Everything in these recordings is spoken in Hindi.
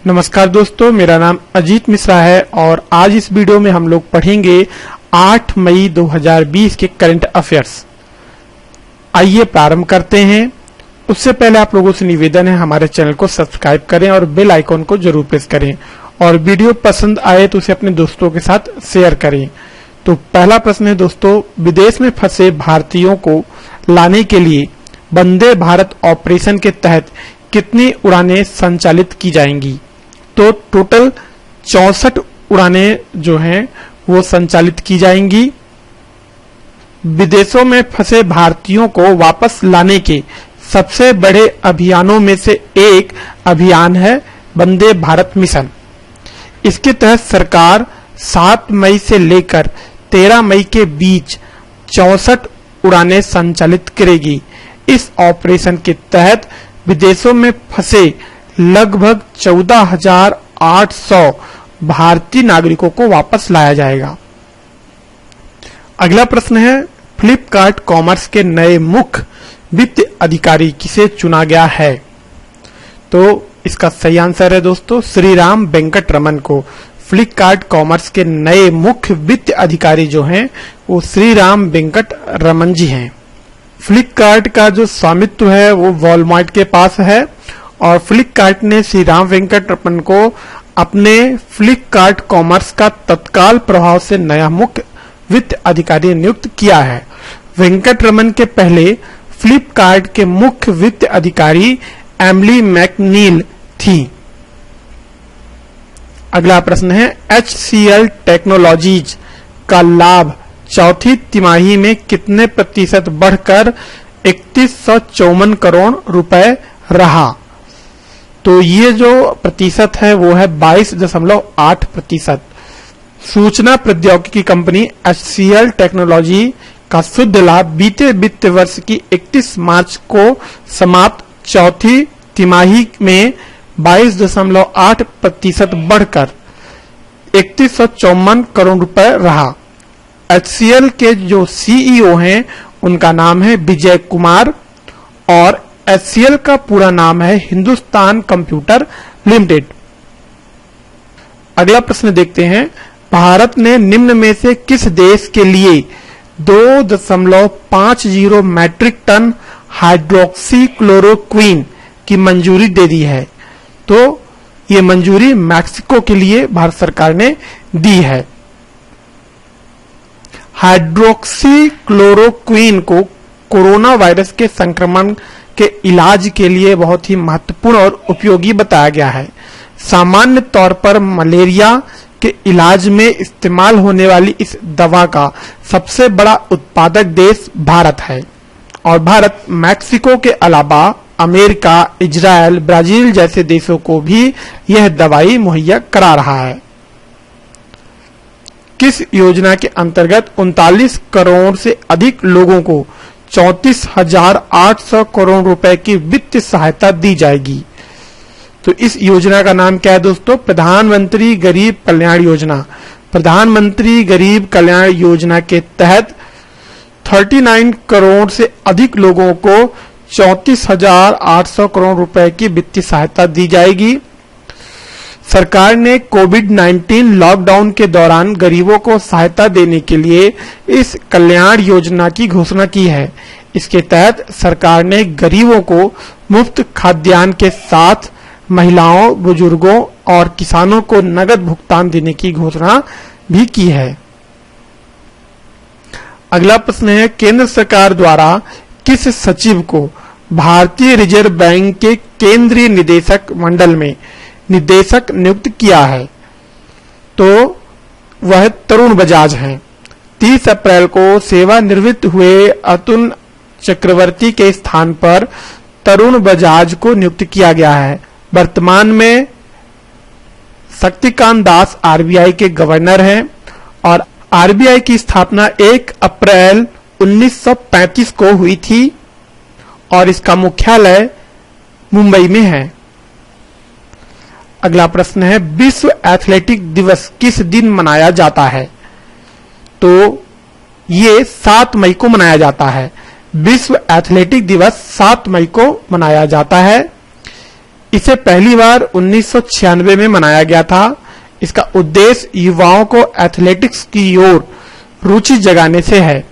नमस्कार दोस्तों, मेरा नाम अजीत मिश्रा है और आज इस वीडियो में हम लोग पढ़ेंगे 8 मई 2020 के करंट अफेयर्स। आइए प्रारंभ करते हैं। उससे पहले आप लोगों से निवेदन है, हमारे चैनल को सब्सक्राइब करें और बेल आइकॉन को जरूर प्रेस करें और वीडियो पसंद आए तो उसे अपने दोस्तों के साथ शेयर करें। तो पहला प्रश्न है दोस्तों, विदेश में फंसे भारतीयों को लाने के लिए वंदे भारत ऑपरेशन के तहत कितनी उड़ानें संचालित की जाएंगी? तो टोटल 64 उड़ानें जो हैं वो संचालित की जाएंगी। विदेशों में फंसे भारतीयों को वापस लाने के सबसे बड़े अभियानों में से एक अभियान है वंदे भारत मिशन। इसके तहत सरकार 7 मई से लेकर 13 मई के बीच 64 उड़ानें संचालित करेगी। इस ऑपरेशन के तहत विदेशों में फंसे लगभग 14,800 भारतीय नागरिकों को वापस लाया जाएगा। अगला प्रश्न है, फ्लिपकार्ट कॉमर्स के नए मुख्य वित्त अधिकारी किसे चुना गया है? तो इसका सही आंसर है दोस्तों श्रीराम वेंकट रमन को। फ्लिपकार्ट कॉमर्स के नए मुख्य वित्त अधिकारी जो हैं वो श्रीराम वेंकट रमन जी हैं। फ्लिपकार्ट का जो स्वामित्व है वो वॉलमार्ट के पास है और फ्लिपकार्ट ने श्रीराम वेंकट रमन को अपने फ्लिपकार्ट कॉमर्स का तत्काल प्रभाव से नया मुख्य वित्त अधिकारी नियुक्त किया है। वेंकट रमन के पहले फ्लिपकार्ट के मुख्य वित्त अधिकारी एमिली मैकनील थी। अगला प्रश्न है, HCL टेक्नोलॉजीज का लाभ चौथी तिमाही में कितने प्रतिशत बढ़कर 3154 करोड़ रुपए रहा? तो ये जो प्रतिशत है वो है 22.8%। सूचना प्रौद्योगिकी कंपनी HCL टेक्नोलॉजी का शुद्ध लाभ बीते वित्त वर्ष की 31 मार्च को समाप्त चौथी तिमाही में 22.8% बढ़कर 3154 करोड़ रुपए रहा। HCL के जो CEO हैं उनका नाम है विजय कुमार और HCL का पूरा नाम है हिंदुस्तान कंप्यूटर लिमिटेड। अगला प्रश्न देखते हैं, भारत ने निम्न में से किस देश के लिए 2.50 मैट्रिक टन हाइड्रोक्सी क्लोरोक्वीन की मंजूरी दे दी है? तो ये मंजूरी मैक्सिको के लिए भारत सरकार ने दी है। हाइड्रोक्सी क्लोरोक्वीन को कोरोना वायरस के संक्रमण के इलाज के लिए बहुत ही महत्वपूर्ण और उपयोगी बताया गया है। सामान्य तौर पर मलेरिया के इलाज में इस्तेमाल होने वाली इस दवा का सबसे बड़ा उत्पादक देश भारत है और भारत मैक्सिको के अलावा अमेरिका, इजरायल, ब्राजील जैसे देशों को भी यह दवाई मुहैया करा रहा है। किस योजना के अंतर्गत 39 करोड़ से अधिक लोगों को 34,800 करोड़ रुपए की वित्तीय सहायता दी जाएगी? तो इस योजना का नाम क्या है दोस्तों? प्रधानमंत्री गरीब कल्याण योजना। प्रधानमंत्री गरीब कल्याण योजना के तहत 39 करोड़ से अधिक लोगों को 34,800 करोड़ रुपए की वित्तीय सहायता दी जाएगी। सरकार ने कोविड-19 लॉकडाउन के दौरान गरीबों को सहायता देने के लिए इस कल्याण योजना की घोषणा की है। इसके तहत सरकार ने गरीबों को मुफ्त खाद्यान्न के साथ महिलाओं, बुजुर्गों और किसानों को नगद भुगतान देने की घोषणा भी की है। अगला प्रश्न है, केंद्र सरकार द्वारा किस सचिव को भारतीय रिजर्व बैंक के केंद्रीय निदेशक मंडल में निदेशक नियुक्त किया है? तो वह तरुण बजाज हैं। 30 अप्रैल को सेवानिवृत्त हुए अतुल चक्रवर्ती के स्थान पर तरुण बजाज को नियुक्त किया गया है। वर्तमान में शक्तिकांत दास RBI के गवर्नर हैं और RBI की स्थापना 1 अप्रैल 1935 को हुई थी और इसका मुख्यालय मुंबई में है। अगला प्रश्न है, विश्व एथलेटिक दिवस किस दिन मनाया जाता है? तो ये 7 मई को मनाया जाता है। विश्व एथलेटिक दिवस 7 मई को मनाया जाता है। इसे पहली बार 1996 में मनाया गया था। इसका उद्देश्य युवाओं को एथलेटिक्स की ओर रुचि जगाने से है।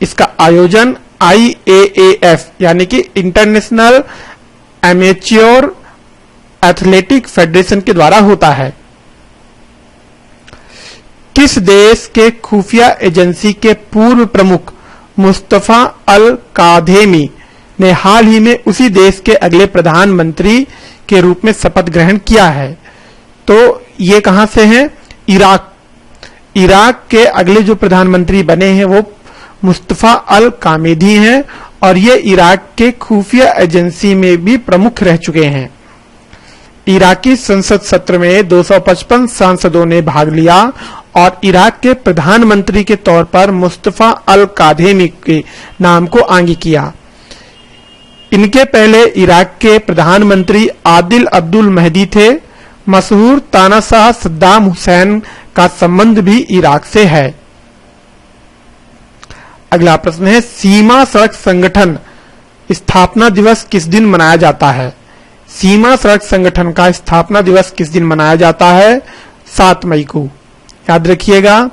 इसका आयोजन IAAF यानी कि इंटरनेशनल एमेच्योर एथलेटिक फेडरेशन के द्वारा होता है। किस देश के खुफिया एजेंसी के पूर्व प्रमुख मुस्तफा अल काधेमी ने हाल ही में उसी देश के अगले प्रधानमंत्री के रूप में शपथ ग्रहण किया है? तो ये कहां से हैं? इराक। इराक के अगले जो प्रधानमंत्री बने हैं वो मुस्तफा अल कामेदी हैं और ये इराक के खुफिया एजेंसी में भी प्रमुख रह चुके हैं। इराकी संसद सत्र में 255 सांसदों ने भाग लिया और इराक के प्रधानमंत्री के तौर पर मुस्तफा अल काधेमी के नाम को आगे किया। इनके पहले इराक के प्रधानमंत्री आदिल अब्दुल महदी थे। मशहूर तानाशाह सद्दाम हुसैन का संबंध भी इराक से है। अगला प्रश्न है, सीमा सड़क संगठन स्थापना दिवस किस दिन मनाया जाता है? सीमा सड़क संगठन का स्थापना दिवस किस दिन मनाया जाता है? 7 मई को। याद रखिएगा,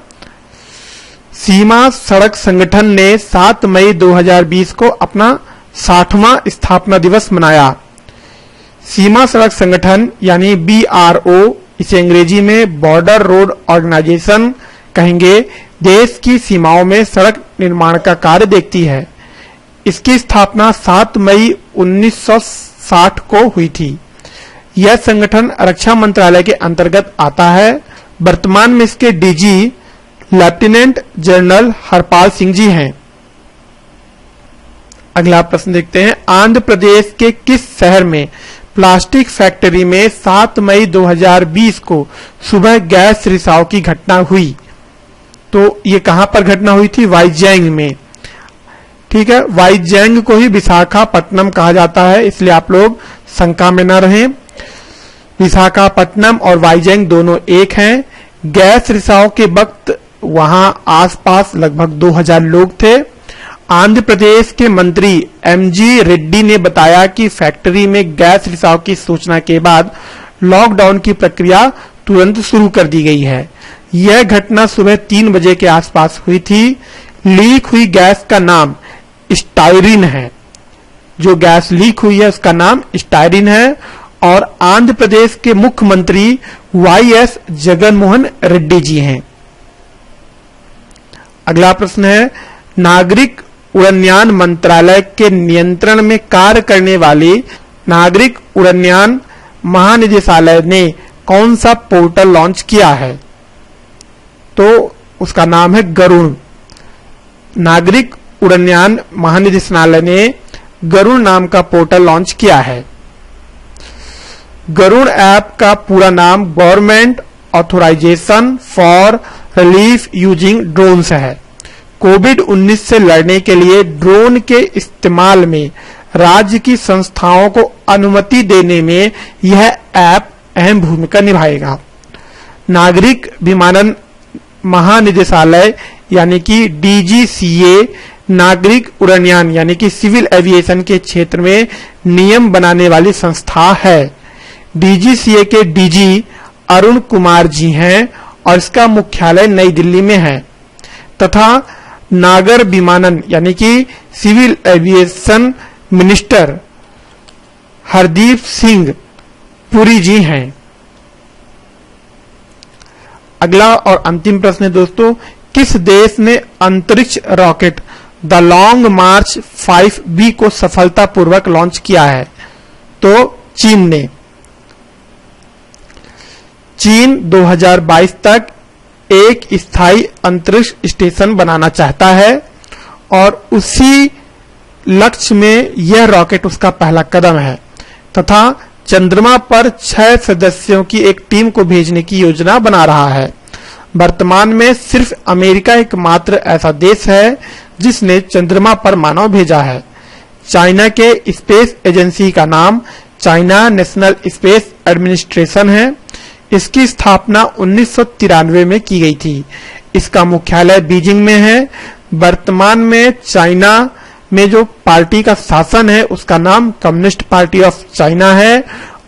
सीमा सड़क संगठन ने 7 मई 2020 को अपना 60वां स्थापना दिवस मनाया। सीमा सड़क संगठन यानी BRO, इसे अंग्रेजी में बॉर्डर रोड ऑर्गेनाइजेशन कहेंगे, देश की सीमाओं में सड़क निर्माण का कार्य देखती है। इसकी स्थापना 7 मई 1960 को हुई थी। यह संगठन रक्षा मंत्रालय के अंतर्गत आता है। वर्तमान में इसके DG lieutenant general Harpal Singh ji हैं। अगला प्रश्न देखते हैं, आंध्र प्रदेश के किस शहर में प्लास्टिक फैक्ट्री में 7 मई 2020 को सुबह गैस रिसाव की घटना हुई? तो ये कहां पर घटना हुई थी? वाइजैंग में। ठीक है, वाइजैंग को ही विशाखापट्टनम कहा जाता है, इसलिए आप लोग शंका में न रहें। विशाखापट्टनम और वाइजैंग दोनों एक हैं। गैस रिसाव के वक्त वहां आसपास लगभग 2000 लोग थे। आंध्र प्रदेश के मंत्री MG रेड्डी ने बताया कि फैक्ट्री में गैस रिसाव की सूचना के बाद लॉकडाउन की प्रक्रिया तुरंत शुरू कर दी गई है। यह घटना सुबह 3 बजे के आसपास हुई थी। लीक हुई गैस का नाम स्टाइरिन है। जो गैस लीक हुई है उसका नाम स्टाइरिन है और आंध्र प्रदेश के मुख्यमंत्री YS जगनमोहन रेड्डी जी हैं। अगला प्रश्न है, नागरिक उड़नयान मंत्रालय के नियंत्रण में कार्य करने वाली नागरिक उड़नयान महानिदेशालय ने कौन सा पोर्टल लॉन्च किया है? तो उसका नाम है गरुड़। नागरिक उड़नयान महानिदेशालय ने गरुड़ नाम का पोर्टल लॉन्च किया है। गरुड़ ऐप का पूरा नाम government authorisation for relief using drones है। कोविड-19 से लड़ने के लिए ड्रोन के इस्तेमाल में राज्य की संस्थाओं को अनुमति देने में यह ऐप अहम भूमिका निभाएगा। नागरिक विमानन महानिदेशालय यानी कि DGCA नागरिक उड़नयान यानी कि सिविल एविएशन के क्षेत्र में नियम बनाने वाली संस्था है। DGCA के DG अरुण कुमार जी हैं और इसका मुख्यालय नई दिल्ली में है तथा नागर विमानन यानी कि civil aviation minister Hardeep Singh Puri ji हैं। अगला और अंतिम प्रश्न है दोस्तों, किस देश ने अंतरिक्ष rocket the long March 5B को सफलतापूर्वक लॉन्च किया है? तो चीन ने। चीन 2022 तक एक स्थायी अंतरिक्ष स्टेशन बनाना चाहता है और उसी लक्ष्य में यह रॉकेट उसका पहला कदम है तथा चंद्रमा पर 6 सदस्यों की एक टीम को भेजने की योजना बना रहा है। वर्तमान में सिर्फ अमेरिका एकमात्र ऐसा देश है जिसने चंद्रमा पर मानव भेजा है। चाइना के स्पेस एजेंसी का नाम चाइना नेशनल स्पेस एडमिनिस्ट्रेशन है। इसकी स्थापना 1993 में की गई थी। इसका मुख्यालय बीजिंग में है। वर्तमान में चाइना में जो पार्टी का शासन है उसका नाम कम्युनिस्ट पार्टी ऑफ चाइना है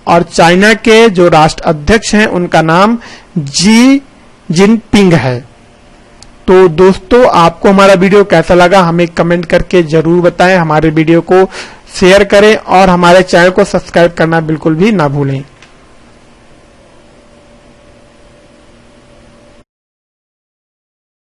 और चाइना के जो राष्ट्र अध्यक्ष हैं उनका नाम जी जिनपिंग है। तो दोस्तों, आपको हमारा वीडियो कैसा लगा हमें कमेंट करके जरूर बताएं। हमारे वीडियो को शेयर करें और हमारे चैनल को सब्सक्राइब करना बिल्कुल भी ना भूलें।